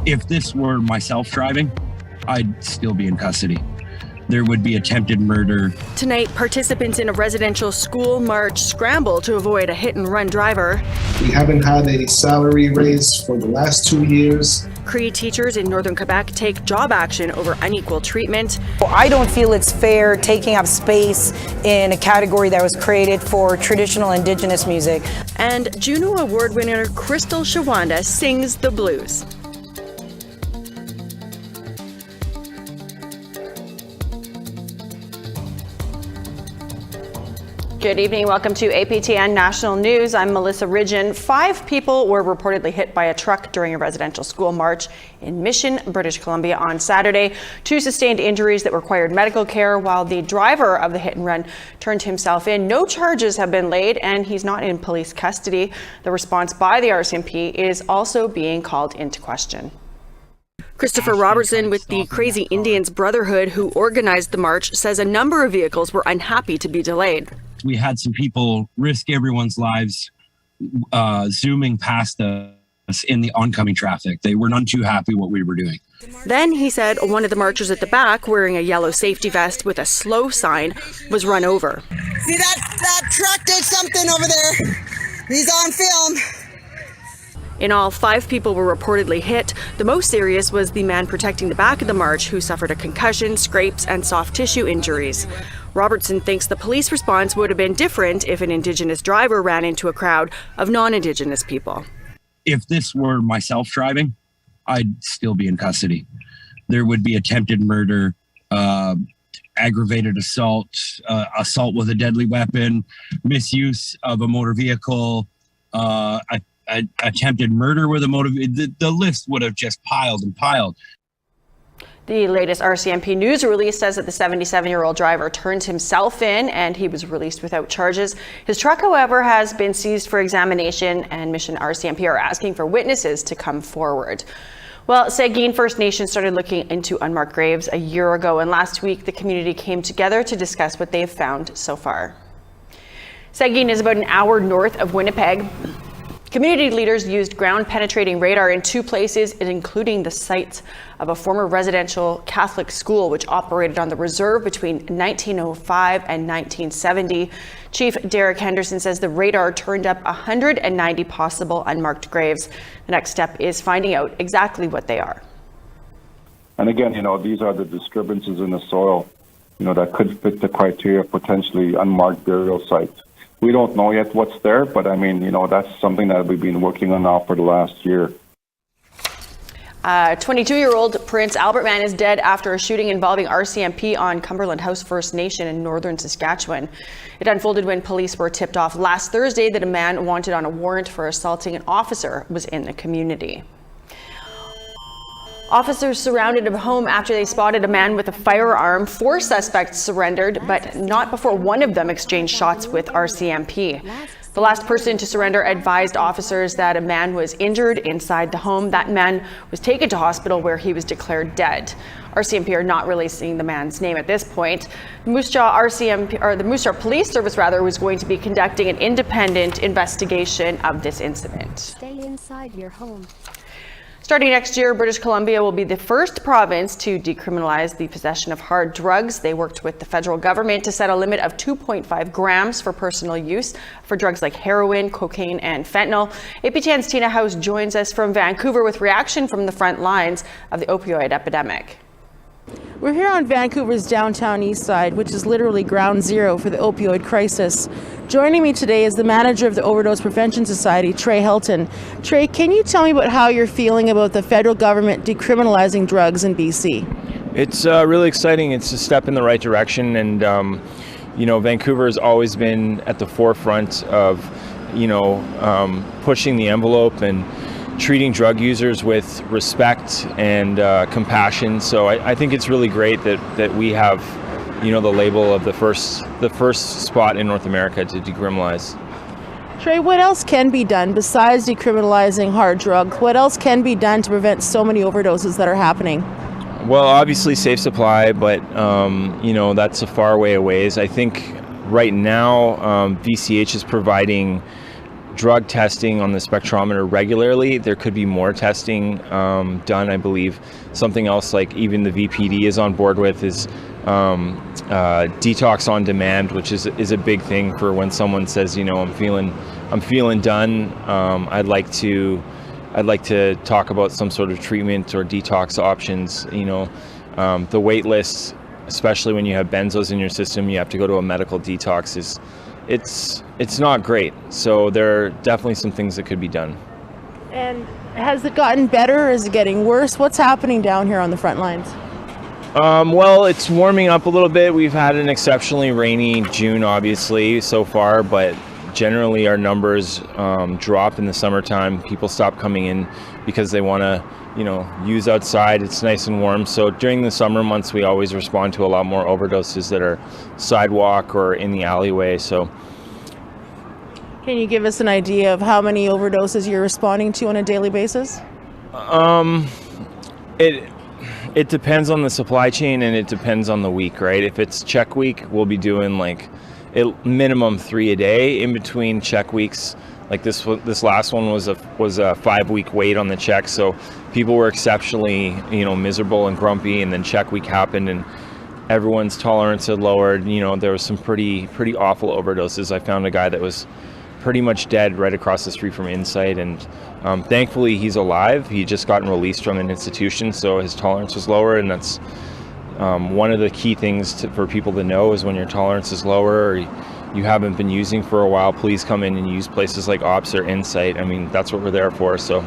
If this were myself driving, I'd still be in custody. There would be attempted murder. Tonight, participants in a residential school march scramble to avoid a hit-and-run driver. We haven't had a salary raise for the last 2 years. Cree teachers in northern Quebec take job action over unequal treatment. I don't feel it's fair taking up space in a category that was created for traditional Indigenous music. And Juno Award winner Crystal Shawanda sings the blues. Good evening. Welcome to APTN National News. I'm Melissa Ridgen. 5 people were reportedly hit by a truck during a residential school march in Mission, British Columbia on Saturday. 2 sustained injuries that required medical care, while the driver of the hit and run turned himself in. No charges have been laid, and he's not in police custody. The response by the RCMP is also being called into question. Christopher Robertson with the Crazy Indians Brotherhood, who organized the march, says a number of vehicles were unhappy to be delayed. We had some people risk everyone's lives zooming past us in the oncoming traffic. They were none too happy what we were doing. Then he said one of the marchers at the back, wearing a yellow safety vest with a slow sign, was run over. See that truck did something over there. He's on film. In all, 5 people were reportedly hit. The most serious was the man protecting the back of the march, who suffered a concussion, scrapes, and soft tissue injuries. Robertson thinks the police response would have been different if an Indigenous driver ran into a crowd of non-Indigenous people. If this were myself driving, I'd still be in custody. There would be attempted murder, aggravated assault, assault with a deadly weapon, misuse of a motor vehicle, attempted murder with a motor. The list would have just piled and piled. The latest RCMP news release says that the 77-year-old driver turned himself in and he was released without charges. His truck, however, has been seized for examination, and Mission RCMP are asking for witnesses to come forward. Well, Sagkeeng First Nation started looking into unmarked graves a year ago, and last week the community came together to discuss what they have found so far. Sagkeeng is about an hour north of Winnipeg. Community leaders used ground-penetrating radar in 2 places, including the sites of a former residential Catholic school which operated on the reserve between 1905 and 1970. Chief Derek Henderson says the radar turned up 190 possible unmarked graves. The next step is finding out exactly what they are. And again, these are the disturbances in the soil, that could fit the criteria of potentially unmarked burial sites. We don't know yet what's there, but that's something that we've been working on now for the last year. 22-year-old Prince Albert man is dead after a shooting involving RCMP on Cumberland House First Nation in northern Saskatchewan. It unfolded when police were tipped off last Thursday that a man wanted on a warrant for assaulting an officer was in the community. Officers surrounded a home after they spotted a man with a firearm. 4 suspects surrendered, but not before one of them exchanged shots with RCMP. The last person to surrender advised officers that a man was injured inside the home. That man was taken to hospital where he was declared dead. RCMP are not releasing the man's name at this point. The Moose Jaw Police Service was going to be conducting an independent investigation of this incident. Stay inside your home. Starting next year, British Columbia will be the first province to decriminalize the possession of hard drugs. They worked with the federal government to set a limit of 2.5 grams for personal use for drugs like heroin, cocaine, and fentanyl. APTN's Tina House joins us from Vancouver with reaction from the front lines of the opioid epidemic. We're here on Vancouver's downtown east side, which is literally ground zero for the opioid crisis. Joining me today is the manager of the Overdose Prevention Society, Trey Helton. Trey, can you tell me about how you're feeling about the federal government decriminalizing drugs in BC? It's really exciting. It's a step in the right direction, and Vancouver has always been at the forefront of pushing the envelope and treating drug users with respect and compassion. So I think it's really great that we have, the label of the first spot in North America to decriminalize. Trey, what else can be done besides decriminalizing hard drugs? What else can be done to prevent so many overdoses that are happening? Well, obviously safe supply, but that's a far way away. I think right now VCH is providing drug testing on the spectrometer regularly. There could be more testing done, I believe. Something else like even the VPD is on board with is detox on demand, which is a big thing for when someone says, you know, I'm feeling done. I'd like to talk about some sort of treatment or detox options. You know, the wait lists, especially when you have benzos in your system, you have to go to a medical detox. It's not great. So there are definitely some things that could be done. And has it gotten better or is it getting worse? What's happening down here on the front lines? Well, it's warming up a little bit. We've had an exceptionally rainy June, obviously, so far, but generally our numbers drop in the summertime. People stop coming in because they want to, you know, use outside. It's nice and warm. So during the summer months, we always respond to a lot more overdoses that are sidewalk or in the alleyway. So, can you give us an idea of how many overdoses you're responding to on a daily basis? It depends on the supply chain and it depends on the week, right? If it's check week, we'll be doing like minimum 3 a day. In between check weeks, like this last one was a 5-week wait on the check, so people were exceptionally, you know, miserable and grumpy, and then check week happened and everyone's tolerance had lowered. You know, there was some pretty awful overdoses. I found a guy that was pretty much dead right across the street from Insight, and thankfully he's alive. He just gotten released from an institution, so his tolerance was lower, and that's one of the key things for people to know is when your tolerance is lower or you haven't been using for a while, please come in and use places like OPS or Insight. I mean, that's what we're there for. So,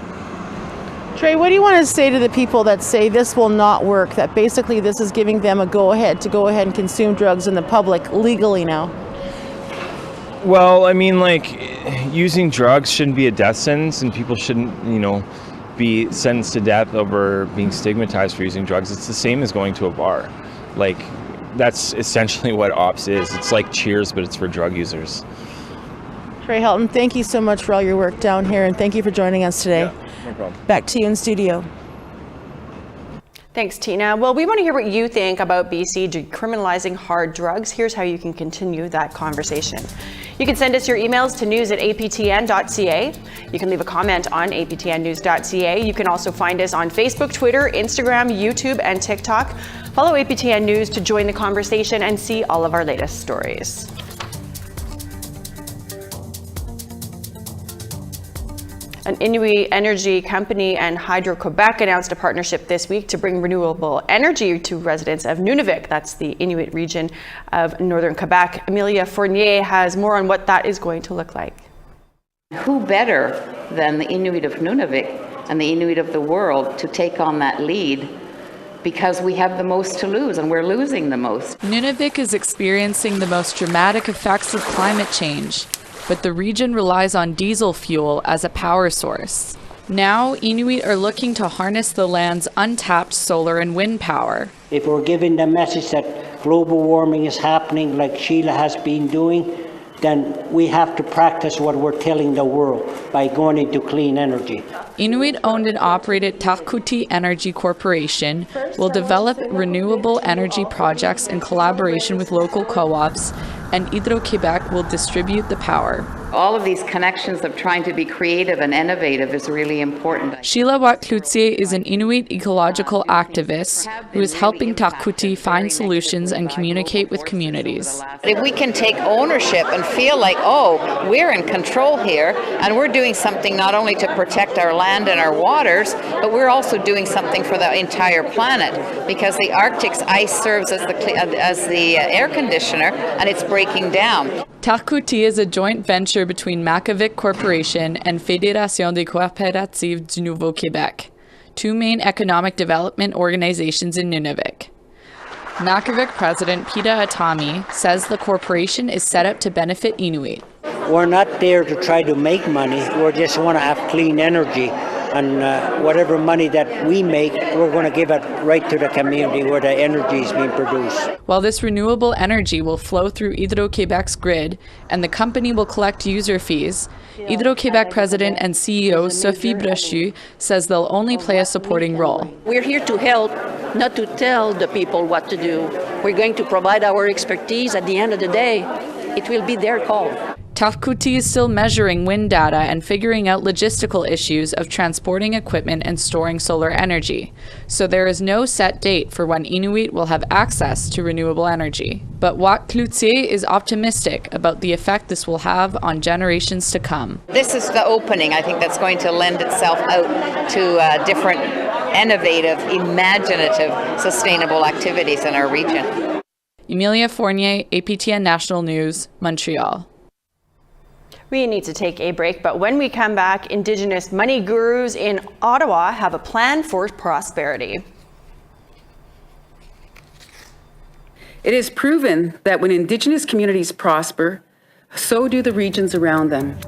Trey, what do you want to say to the people that say this will not work, that basically this is giving them a go-ahead to go ahead and consume drugs in the public legally now? Well, I mean, like, using drugs shouldn't be a death sentence, and people shouldn't, you know, be sentenced to death over being stigmatized for using drugs. It's the same as going to a bar. Like, that's essentially what OPS is. It's like Cheers, but it's for drug users. Trey Helton, thank you so much for all your work down here, and thank you for joining us today. Yeah, no problem. Back to you in studio. Thanks, Tina. Well, we want to hear what you think about BC decriminalizing hard drugs. Here's how you can continue that conversation. You can send us your emails to news@aptn.ca. You can leave a comment on aptnnews.ca. You can also find us on Facebook, Twitter, Instagram, YouTube, and TikTok. Follow APTN News to join the conversation and see all of our latest stories. An Inuit energy company and Hydro-Quebec announced a partnership this week to bring renewable energy to residents of Nunavik. That's the Inuit region of northern Quebec. Amelia Fournier has more on what that is going to look like. Who better than the Inuit of Nunavik and the Inuit of the world to take on that lead, because we have the most to lose and we're losing the most. Nunavik is experiencing the most dramatic effects of climate change, but the region relies on diesel fuel as a power source. Now, Inuit are looking to harness the land's untapped solar and wind power. If we're giving the message that global warming is happening like Sheila has been doing, then we have to practice what we're telling the world by going into clean energy. Inuit-owned and operated Takuti Energy Corporation will develop renewable energy projects in collaboration with local co-ops, and Hydro-Québec will distribute the power. All of these connections of trying to be creative and innovative is really important. Sheila Watt-Cloutier is an Inuit ecological activist who is helping Takuti find solutions and communicate with communities. If we can take ownership and feel like, oh, we're in control here, and we're doing something not only to protect our land and our waters, but we're also doing something for the entire planet, because the Arctic's ice serves as the air conditioner, and it's breaking down. Takuti is a joint venture between Makavik Corporation and Fédération des Coopératives du Nouveau-Québec, two main economic development organizations in Nunavik. Makavik President Pita Atami says the corporation is set up to benefit Inuit. We're not there to try to make money, we just want to have clean energy. And whatever money that we make, we're going to give it right to the community where the energy is being produced. While this renewable energy will flow through Hydro-Québec's grid and the company will collect user fees, Hydro-Québec President and CEO Sophie Brochu says they'll only play a supporting role. We're here to help, not to tell the people what to do. We're going to provide our expertise. At the end of the day, it will be their call. Tafkuti is still measuring wind data and figuring out logistical issues of transporting equipment and storing solar energy, so there is no set date for when Inuit will have access to renewable energy. But Wat Cloutier is optimistic about the effect this will have on generations to come. This is the opening, I think, that's going to lend itself out to different innovative, imaginative, sustainable activities in our region. Emilia Fournier, APTN National News, Montreal. We need to take a break, but when we come back, Indigenous money gurus in Ottawa have a plan for prosperity. It is proven that when Indigenous communities prosper, so do the regions around them.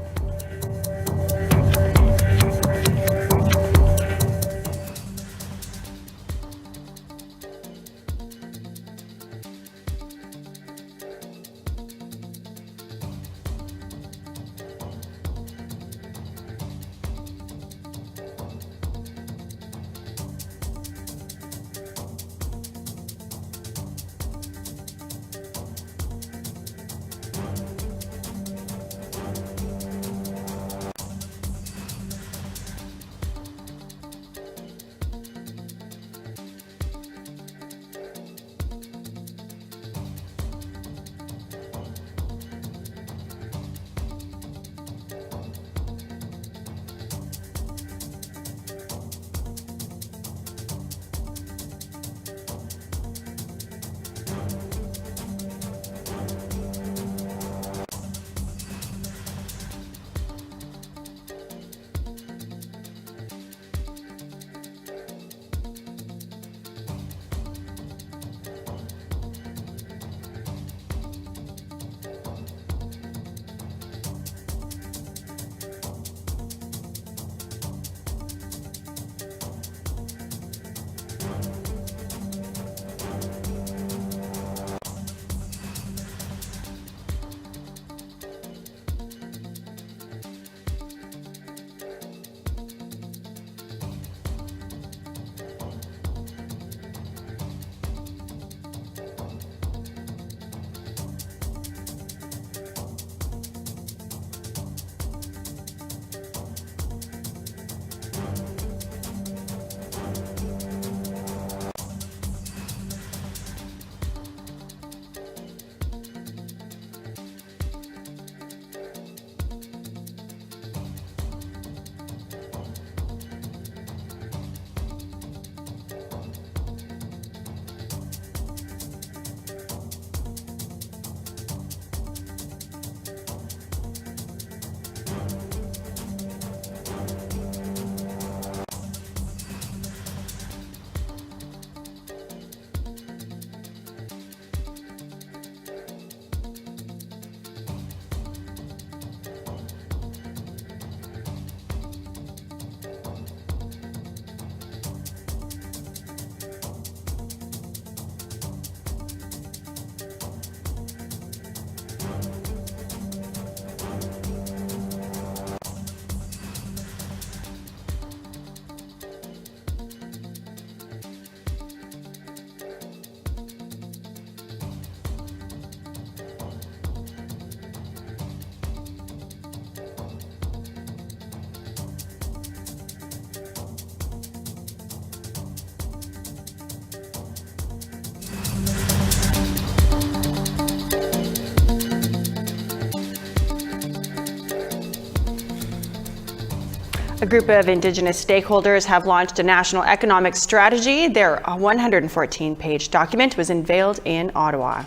A group of Indigenous stakeholders have launched a national economic strategy. Their 114-page document was unveiled in Ottawa.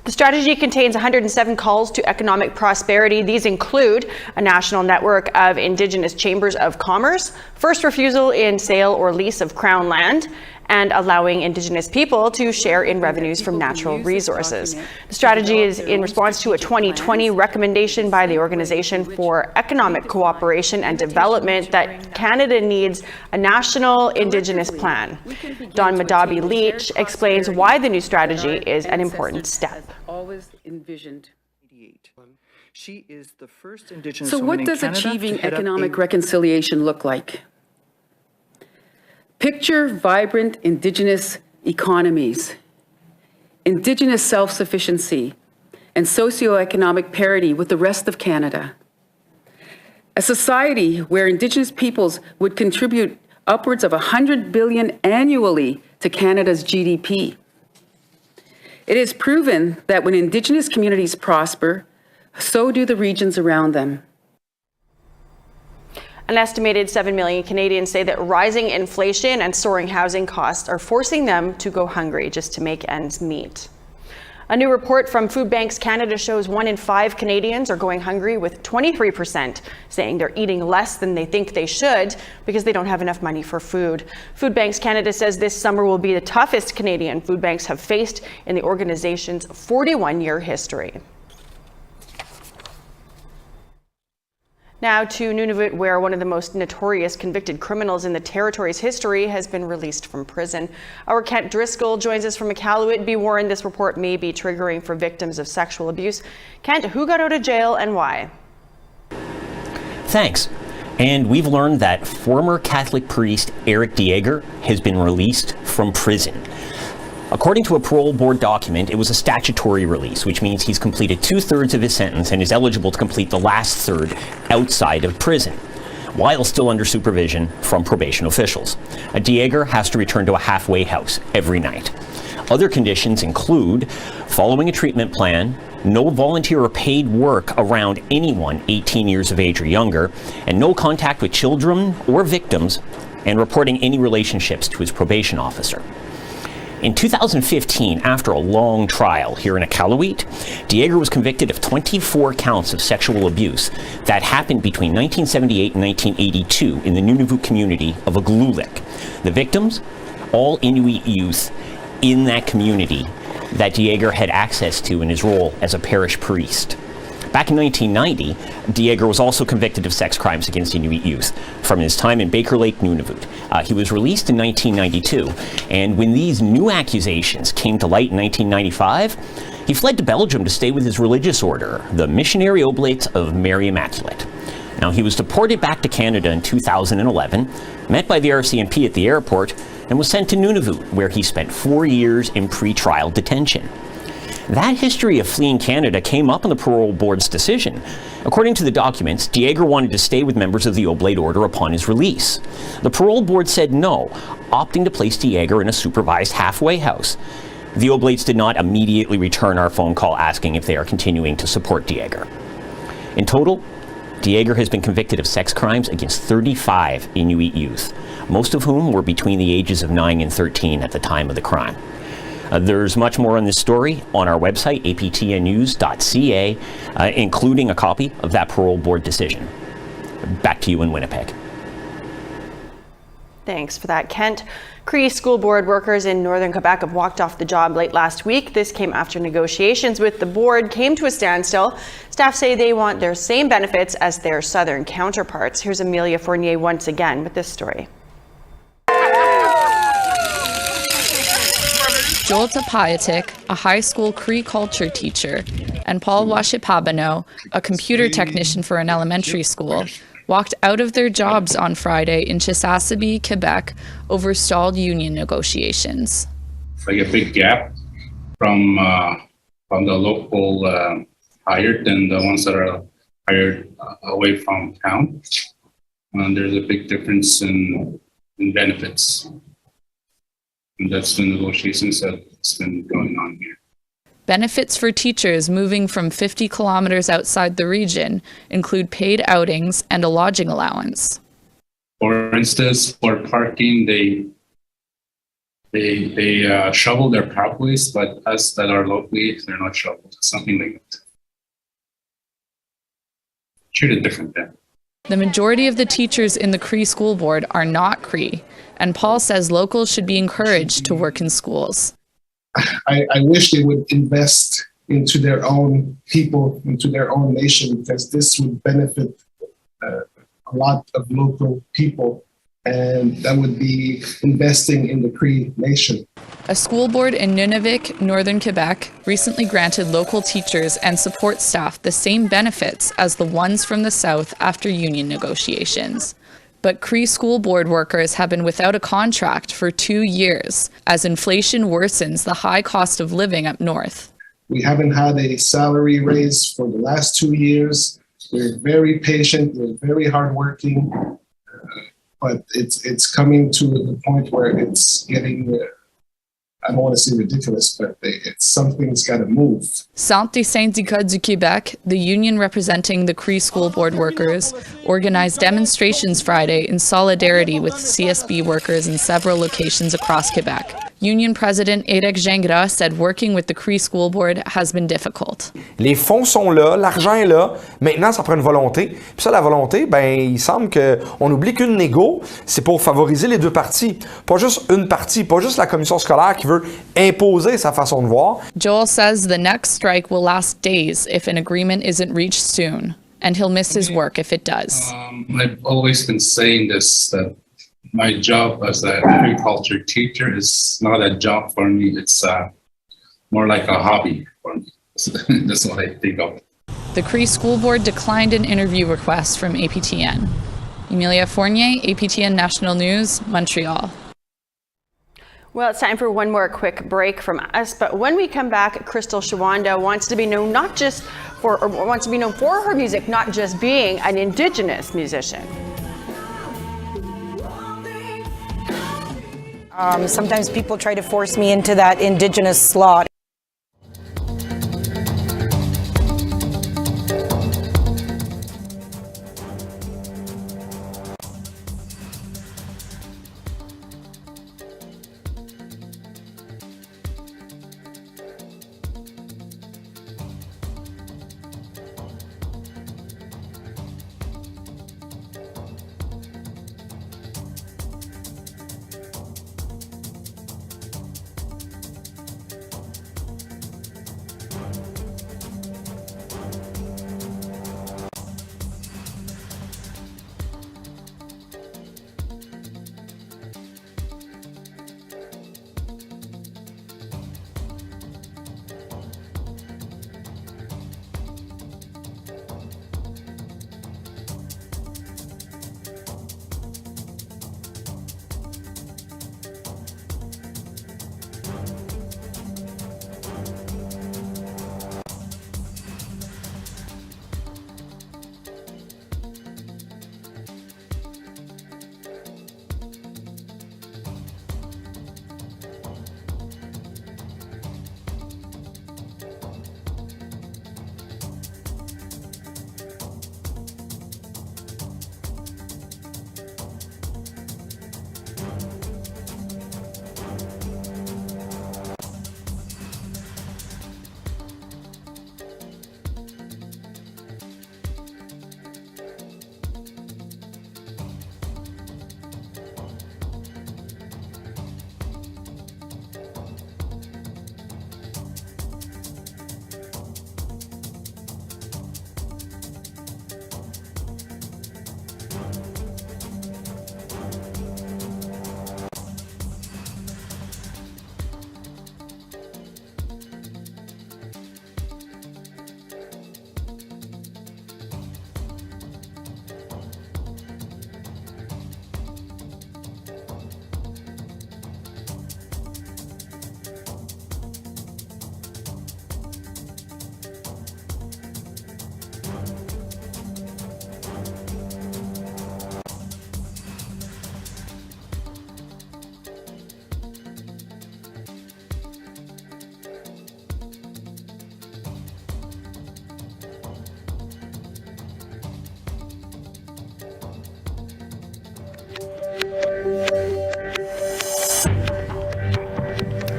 The strategy contains 107 calls to economic prosperity. These include a national network of Indigenous chambers of commerce, first refusal in sale or lease of Crown land, and allowing Indigenous people to share in revenues from natural resources. The strategy is in response to a 2020 recommendation by the Organization for Economic Cooperation and Development that Canada needs a national Indigenous plan. Don Madabi Leach explains why the new strategy is an important step. Always envisioned. She is the first Indigenous So woman what does in Canada achieving economic reconciliation look like? Picture vibrant Indigenous economies, Indigenous self-sufficiency, and socioeconomic parity with the rest of Canada. A society where Indigenous peoples would contribute upwards of $100 billion annually to Canada's GDP. It is proven that when Indigenous communities prosper, so do the regions around them. An estimated 7 million Canadians say that rising inflation and soaring housing costs are forcing them to go hungry just to make ends meet. A new report from Food Banks Canada shows 1 in 5 Canadians are going hungry, with 23% saying they're eating less than they think they should because they don't have enough money for food. Food Banks Canada says this summer will be the toughest Canadian food banks have faced in the organization's 41-year history. Now to Nunavut, where one of the most notorious convicted criminals in the territory's history has been released from prison. Our Kent Driscoll joins us from Iqaluit. Be warned, this report may be triggering for victims of sexual abuse. Kent, who got out of jail and why? Thanks. And we've learned that former Catholic priest Eric Dieger has been released from prison. According to a parole board document, it was a statutory release, which means he's completed 2/3 of his sentence and is eligible to complete the last third outside of prison, while still under supervision from probation officials. A Dieger has to return to a halfway house every night. Other conditions include following a treatment plan, no volunteer or paid work around anyone 18 years of age or younger, and no contact with children or victims, and reporting any relationships to his probation officer. In 2015, after a long trial here in Iqaluit, Dieger was convicted of 24 counts of sexual abuse that happened between 1978 and 1982 in the Nunavut community of Iqaluit. The victims, all Inuit youth in that community that Dieger had access to in his role as a parish priest. Back in 1990, Dieger was also convicted of sex crimes against Inuit youth from his time in Baker Lake, Nunavut. He was released in 1992, and when these new accusations came to light in 1995, he fled to Belgium to stay with his religious order, the Missionary Oblates of Mary Immaculate. Now, he was deported back to Canada in 2011, met by the RCMP at the airport, and was sent to Nunavut, where he spent 4 years in pre-trial detention. That history of fleeing Canada came up in the parole board's decision. According to the documents, Dieger wanted to stay with members of the Oblate Order upon his release. The parole board said no, opting to place Dieger in a supervised halfway house. The Oblates did not immediately return our phone call asking if they are continuing to support Dieger. In total, Dieger has been convicted of sex crimes against 35 Inuit youth, most of whom were between the ages of 9 and 13 at the time of the crime. There's much more on this story on our website, aptnnews.ca, including a copy of that parole board decision. Back to you in Winnipeg. Thanks for that, Kent. Cree school board workers in northern Quebec have walked off the job late last week. This came after negotiations with the board came to a standstill. Staff say they want their same benefits as their southern counterparts. Here's Amelia Fournier once again with this story. Joel Tapayatik, a high school Cree culture teacher, and Paul Washipabano, a computer technician for an elementary school, walked out of their jobs on Friday in Chisasibi, Quebec, over stalled union negotiations. Like a big gap from the local hired and the ones that are hired away from town. There's a big difference in benefits. And that's the negotiations that's been going on here. Benefits for teachers moving from 50 kilometers outside the region include paid outings and a lodging allowance. For instance, for parking, they shovel their pathways, but us that are locally, they're not shoveled. Something like that. Treated different then. The majority of the teachers in the Cree school board are not Cree, and Paul says locals should be encouraged to work in schools. I wish they would invest into their own people, into their own nation, because this would benefit a lot of local people, and that would be investing in the Cree nation. A school board in Nunavik, northern Quebec, recently granted local teachers and support staff the same benefits as the ones from the south after union negotiations. But Cree school board workers have been without a contract for 2 years as inflation worsens the high cost of living up north. We haven't had a salary raise for the last 2 years. We're very patient, we're very hardworking, but it's coming to the point where it's getting, I don't want to say ridiculous, but something's got to move. Centre des syndicats du Québec, the union representing the Cree School Board workers, organized demonstrations Friday in solidarity with CSB workers in several locations across Quebec. Union President Éric Gingras said working with the Cree School Board has been difficult. Les fonds sont là, l'argent est là. Maintenant, ça prend une volonté. Puis ça, la volonté, il semble qu'on oublie qu'une négo, c'est pour favoriser les deux parties. Pas juste une partie, pas juste la commission scolaire qui veut imposer sa façon de voir. Joel says the next strike will last days if an agreement isn't reached soon, and he'll miss his work if it does. I've always been saying this, that my job as an agriculture teacher is not a job for me. It's more like a hobby for me. That's what I think of. The Cree School Board declined an interview request from APTN. Emilia Fournier, APTN National News, Montreal. Well, it's time for one more quick break from us, but when we come back, Crystal Shawanda wants to be known for her music, not just being an Indigenous musician. Sometimes people try to force me into that Indigenous slot.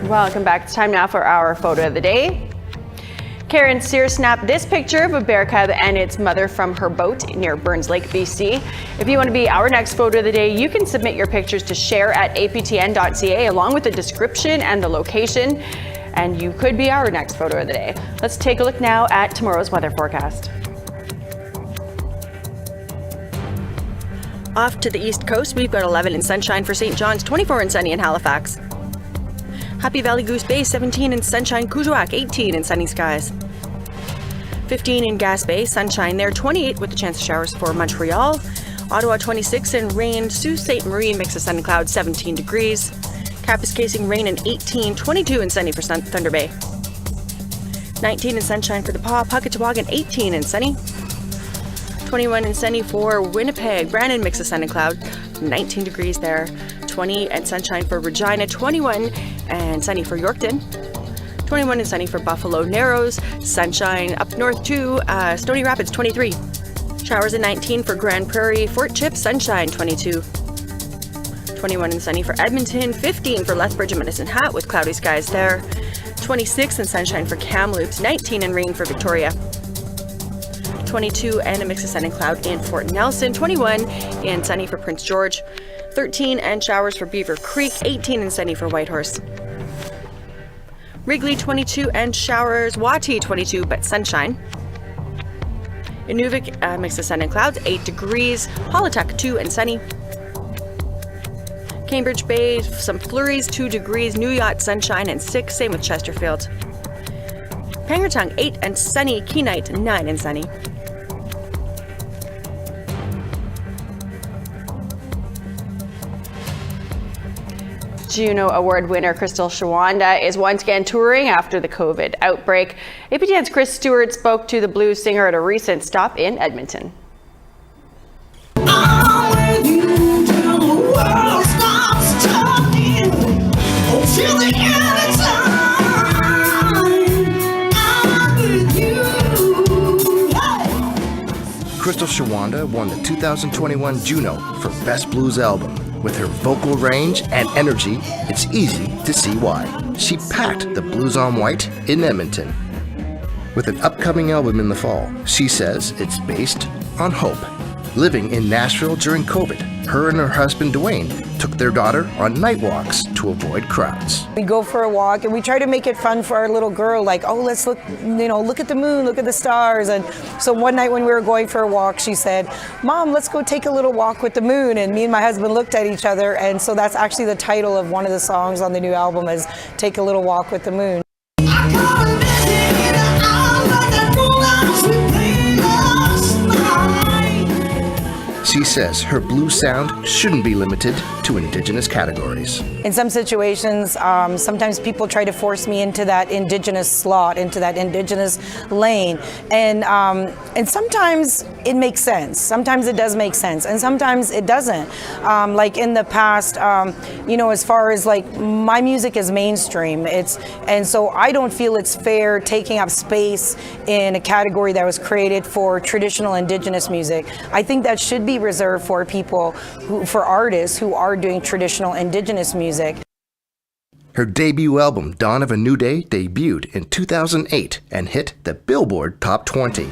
Welcome back. It's time now for our photo of the day. Karen Sear snapped this picture of a bear cub and its mother from her boat near Burns Lake, BC. If you want to be our next photo of the day, you can submit your pictures to share@aptn.ca along with the description and the location, and you could be our next photo of the day. Let's take a look now at tomorrow's weather forecast. Off to the east coast, we've got 11 in sunshine for St. John's, 24 in sunny in Halifax. Happy Valley Goose Bay, 17 in sunshine, Kuujjuaq, 18 in sunny skies. 15 in Gas Bay, sunshine there, 28 with a chance of showers for Montreal. Ottawa, 26 and rain. Sault Ste. Marie, mix of sun and clouds, 17 degrees. Kapuskasing, rain and 18, 22 and sunny for Thunder Bay. 19 and sunshine for the Paw, Puckatawagan 18 and sunny. 21 and sunny for Winnipeg, Brandon mix of sun and cloud, 19 degrees there. 20 and sunshine for Regina, 21 and sunny for Yorkton. 21 and sunny for Buffalo Narrows, sunshine up north to Stony Rapids, 23. Showers at 19 for Grand Prairie, Fort Chip, sunshine, 22. 21 and sunny for Edmonton, 15 for Lethbridge and Medicine Hat with cloudy skies there. 26 and sunshine for Kamloops, 19 and rain for Victoria. 22 and a mix of sun and cloud in Fort Nelson, 21 and sunny for Prince George, 13 and showers for Beaver Creek, 18 and sunny for Whitehorse. Wrigley 22 and showers, Wati 22 but sunshine. Inuvik mix of sun and clouds, 8 degrees, Holituck 2 and sunny. Cambridge Bay some flurries, 2 degrees, New Yacht sunshine and 6, same with Chesterfield. Pangertung 8 and sunny, Kenite 9 and sunny. Juno Award winner Crystal Shawanda is once again touring after the COVID outbreak. APTN's Chris Stewart spoke to the blues singer at a recent stop in Edmonton. Crystal Shawanda won the 2021 Juno for Best Blues Album. With her vocal range and energy, it's easy to see why. She packed the Blues on White in Edmonton. With an upcoming album in the fall, she says it's based on hope. Living in Nashville during COVID, her and her husband Dwayne took their daughter on night walks to avoid crowds. We go for a walk and we try to make it fun for our little girl, like, oh, let's look, look at the moon, look at the stars. And so one night when we were going for a walk, she said, Mom, let's go take a little walk with the moon. And me and my husband looked at each other. And so that's actually the title of one of the songs on the new album is Take a Little Walk with the Moon. She says her blues sound shouldn't be limited to Indigenous categories. In some situations, sometimes people try to force me into that Indigenous slot, into that Indigenous lane. And sometimes it makes sense. Sometimes it does make sense. And sometimes it doesn't. Like in the past, as far as like my music is mainstream, and so I don't feel it's fair taking up space in a category that was created for traditional Indigenous music. I think that should be reserved for people, for artists who are doing traditional Indigenous music. Her debut album, Dawn of a New Day, debuted in 2008 and hit the Billboard Top 20.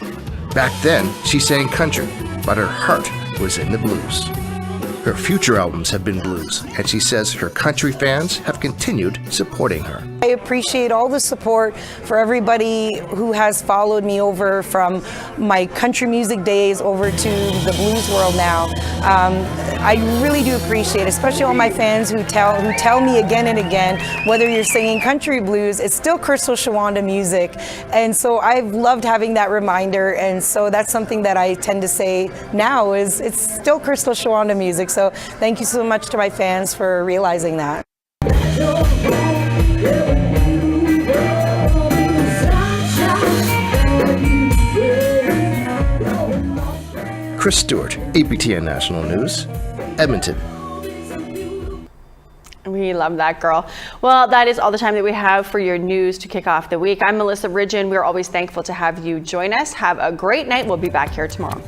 Back then, she sang country, but her heart was in the blues. Her future albums have been blues, and she says her country fans have continued supporting her. I appreciate all the support for everybody who has followed me over from my country music days over to the blues world now. I really do appreciate it, especially all my fans who tell me again and again, whether you're singing country blues, it's still Crystal Shawanda music. And so I've loved having that reminder, and so that's something that I tend to say now is it's still Crystal Shawanda music. So thank you so much to my fans for realizing that. Chris Stewart, APTN National News, Edmonton. We love that, girl. Well, that is all the time that we have for your news to kick off the week. I'm Melissa Ridgen. We're always thankful to have you join us. Have a great night. We'll be back here tomorrow.